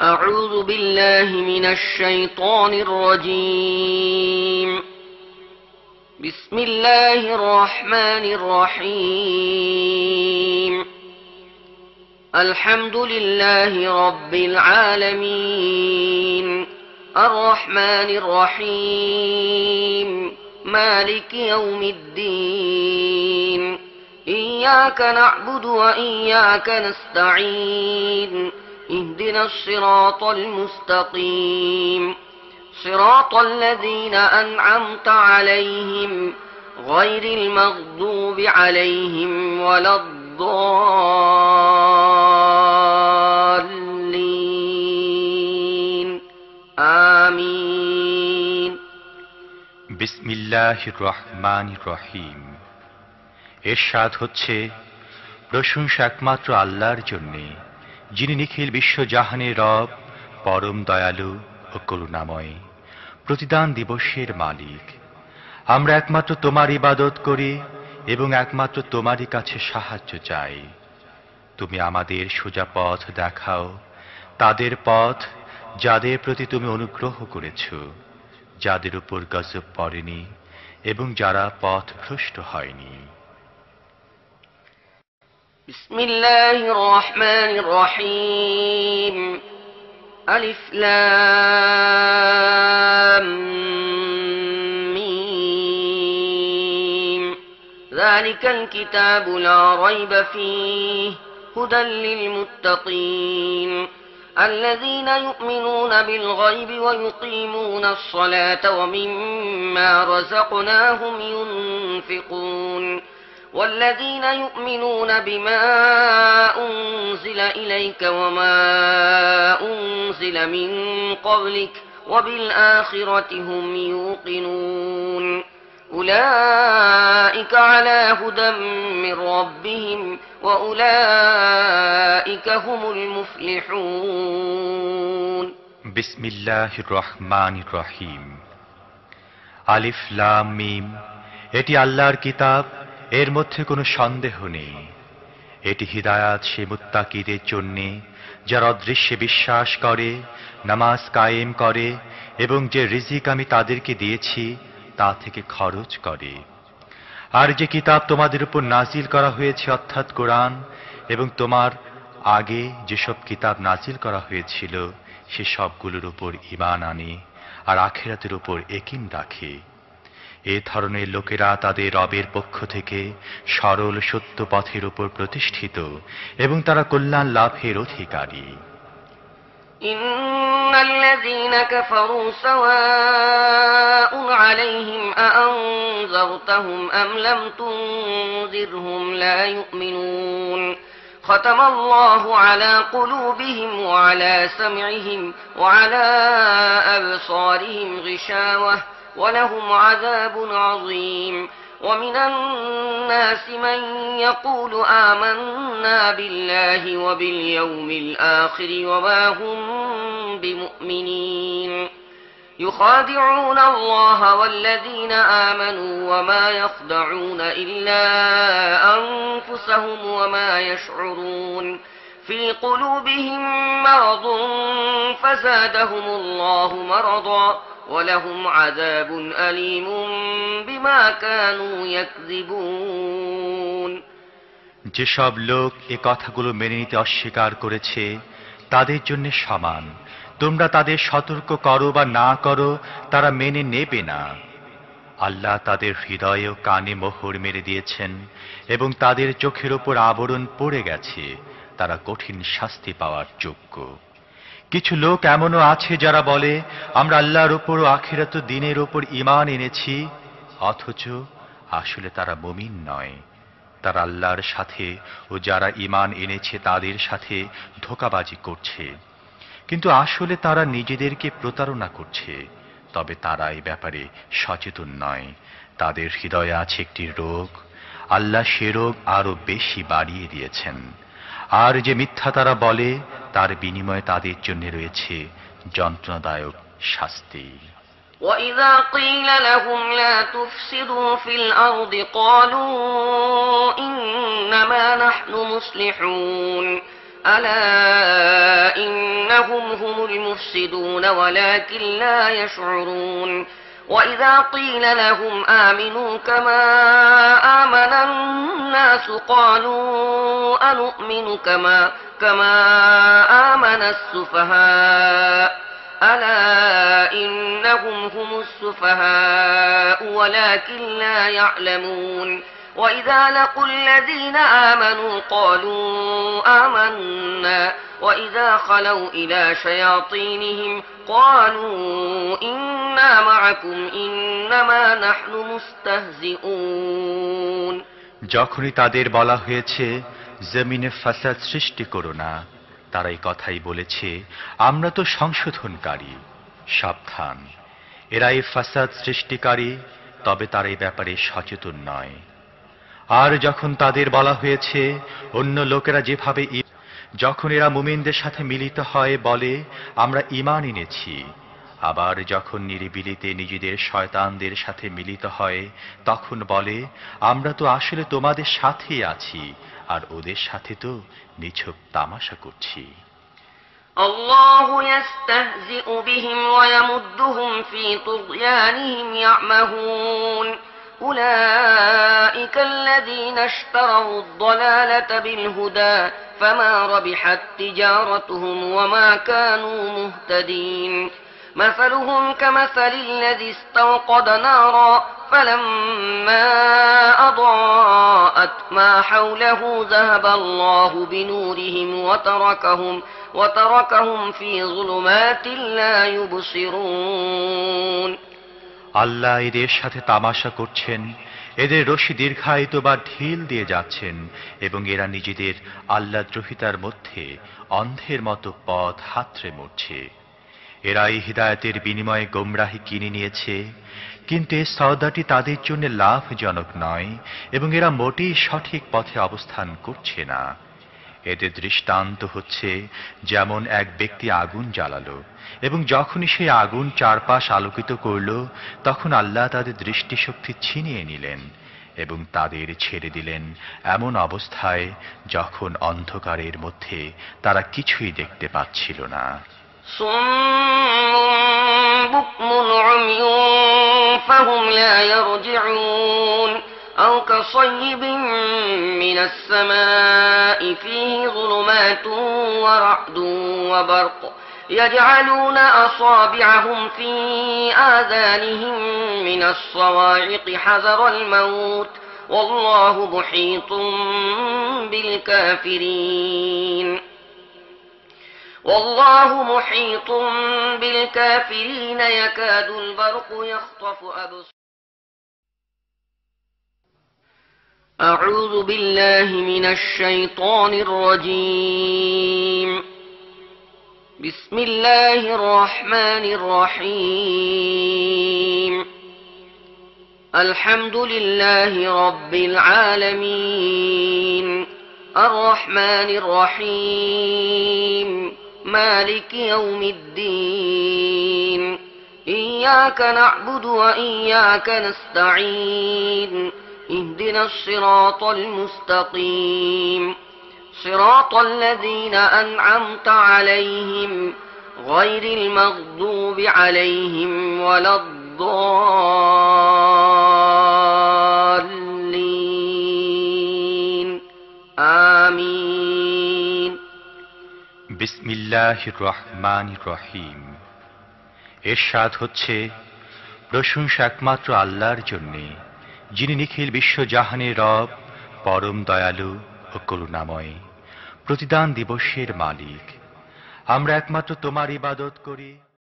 أعوذ بالله من الشيطان الرجيم. بسم الله الرحمن الرحيم. الحمد لله رب العالمين الرحمن الرحيم مالك يوم الدين إياك نعبد وإياك نستعين اهدنا الصراط المستقيم صراط الذين أنعمت عليهم غير المغضوب عليهم ولا الضالين آمين. বিসমিল্লাহির রহমানির রহিম। ইরশাদ হচ্ছে, প্রশংসা একমাত্র আল্লাহর জন্যে, যিনি নিখিল বিশ্বজাহানের রব, পরম দয়ালু ও করুণাময়, প্রতিদান দিবসের মালিক। আমরা একমাত্র তোমার ইবাদত করি এবং একমাত্র তোমারই কাছে সাহায্য চাই। তুমি আমাদের সোজা পথ দেখাও, তাদের পথ যাদের প্রতি তুমি অনুগ্রহ করেছ, যাদের উপর গজব পড়েনি এবং যারা পথ ভ্রষ্ট হয়নি। بسم الله الرحمن الرحيم. ألف لام ميم. ذلك الكتاب لا ريب فيه هدى للمتقين الذين يؤمنون بالغيب ويقيمون الصلاة ومما رزقناهم ينفقون والذين يؤمنون بما أنزل إليك وما أنزل من قبلك وبالآخرة هم يوقنون أولئك على هدى من ربهم وأولئك هم المفلحون. بسم الله الرحمن الرحيم. আলিফ লাম মিম। এটি আল্লাহর কিতাব, এর মধ্যে কোনো সন্দেহ নেই। এটি হিদায়াত সে মুত্তাকিদের জন্যে, যারা অদৃশ্যে বিশ্বাস করে, নামাজ কায়েম করে এবং যে রিজিক আমি তাদেরকে দিয়েছি তা থেকে খরচ করে। আর যে কিতাব তোমাদের উপর নাজিল করা হয়েছে অর্থাৎ কোরআন, এবং তোমার আগে যেসব কিতাব নাজিল করা হয়েছিল সে সবগুলোর উপর ঈমান আনে আর আখিরাতের উপর ইয়াকিন রাখে। এ ধরনের লোকেরা তাদের রবের পক্ষ থেকে সরল সত্য পথের উপর প্রতিষ্ঠিত এবং তারা কল্যাণ লাভের অধিকারী। ইন্নাল্লাযীনা কাফারু সাওয়াউন আলাইহিম আআনযারতাহুম আম লাম তুনযিরহুম লা ইউমিনুন ختم الله على قلوبهم وعلى سمعهم وعلى أبصارهم غشاوة ولهم عذاب عظيم. ومن الناس من يقول آمنا بالله وباليوم الآخر وما هم بمؤمنين يخادعون الله والذين آمنوا وما يخدعون إلا أنفسهم وما يشعرون في قلوبهم مرض فزادهم الله مرضا ولهم عذاب أليم بما كانوا يكذبون. যেসব লোক এ কথাগুলো মেনে নিতে অস্বীকার করেছে তাদের জন্য সমান। তোমরা তাদের সতর্ক করো বা না করো, তারা মেনে নেবে না। আল্লাহ তাদের হৃদয় ও কানে মোহর মেরে দিয়েছেন এবং তাদের চোখের ওপর আবরণ পড়ে গেছে, তারা কঠিন শাস্তি পাওয়ার যোগ্য। কিছু লোক এমনও আছে যারা বলে, আমরা আল্লাহর উপর ও আখিরাত দিনের উপর ঈমান এনেছি, অথচ আসলে তারা মুমিন নয়। তারা আল্লাহর সাথে ও যারা ঈমান এনেছে তাদের সাথে ধোঁকাবাজি করছে, কিন্তু আসলে তারা নিজেদেরকে প্রতারণা করছে। তবে তারা এই ব্যাপারে সচেতন নয়। তাদের হৃদয়ে আছে একটি রোগ, আল্লাহ সে রোগ আরো বেশি বাড়িয়ে দিয়েছেন। আর যে মিথ্যা তারা বলে তার বিনিময়ে তাদের জন্য রয়েছে যন্ত্রণাদায়ক শাস্তি। وَإِذَا قِيلَ لَهُمْ لَا تُفْسِدُوا فِي الْأَرْضِ قَالُوا إِنَّمَا نَحْنُ مُصْلِحُونَ ألا إنهم هم المفسدون ولكن لا يشعرون وإذا قيل لهم آمنوا كما آمن الناس قالوا أنؤمن كما آمن السفهاء ألا إنهم هم السفهاء ولكن لا يعلمون وإذا لقوا الذين آمنوا قالوا آمنا وإذا خلوا إلى شياطينهم قالوا إنا معكم إنما نحن مستهزئون যখনই তাদের বলা হয়েছে জমিনে ফাসাদ সৃষ্টি করো না, তারা এই কথাই বলেছে আমরা তো সংশোধনকারী। সাবধান, এরা এই ফাসাদ সৃষ্টিকারী, তবে তারা এই ব্যাপারে সচেতন নয়। আর যখন তাদের বলা হয়েছে অন্য লোকেরা যেভাবে যখন এরা মুমিনদের সাথে মিলিত হয় বলে আমরা ঈমান এনেছি, আবার যখন নিরিবিলিতে নিজেদের শয়তানদের সাথে মিলিত হয় তখন বলে আমরা তো আসলে তোমাদের সাথেই আছি আর ওদের সাথে তো নিছক তামাশা করছি। الله يستهزئ بهم ويمدهم في طغيانهم يعمهون أولئك الذين اشتروا الضلالة بالهدى فما ربحت تجارتهم وما كانوا مهتدين مثلهم كمثل الذي استوقد نارا فلما أضاءت ما حوله ذهب الله بنورهم وتركهم في ظلمات لا يبصرون আল্লাহ এদের সাথে তামাশা করছেন, এদের রশি দীর্ঘায়িত বা ঢিল দিয়ে যাচ্ছেন এবং এরা নিজেদের আল্লাহদ্রোহিতার মধ্যে অন্ধের মতো পথ হাতড়ে মরছে। এরা এই হিদায়াতের বিনিময়ে গোমরাহি কিনে নিয়েছে, কিন্তু এই সওদাটি তাদের জন্য লাভজনক নয় এবং এরা মোটেই সঠিক পথে অবস্থান করছে না। এদের দৃষ্টান্ত হচ্ছে যেমন এক ব্যক্তি আগুন জ্বালালো এবং যখনই সেই আগুন চারপাশ আলোকিত করল তখন আল্লাহ তাদের দৃষ্টিশক্তি ছিনিয়ে নিলেন এবং তাদের ছেড়ে দিলেন এমন অবস্থায় যখন অন্ধকারের মধ্যে তারা কিছুই দেখতে পাচ্ছিল না। أو كصيب من السماء فيه ظلمات ورعد وبرق يجعلون أصابعهم في آذانهم من الصواعق حذر الموت والله محيط بالكافرين يكاد البرق يخطف أبصارهم أعوذ بالله من الشيطان الرجيم بسم الله الرحمن الرحيم الحمد لله رب العالمين الرحمن الرحيم مالك يوم الدين إياك نعبد وإياك نستعين اهدنا الصراط المستقيم صراط الذين أنعمت عليهم غير المغضوب عليهم ولا الضالين آمين বিসমিল্লাহির রহমানির রহিম। ইরশাদ হচ্ছে প্রশংসা একমাত্র আল্লাহর জন্যে, যিনি নিখিল বিশ্বজাহানের রব, পরম দয়ালু ও করুণাময়, প্রতিদান দিবসের মালিক। আমরা একমাত্র তোমার ইবাদত করি।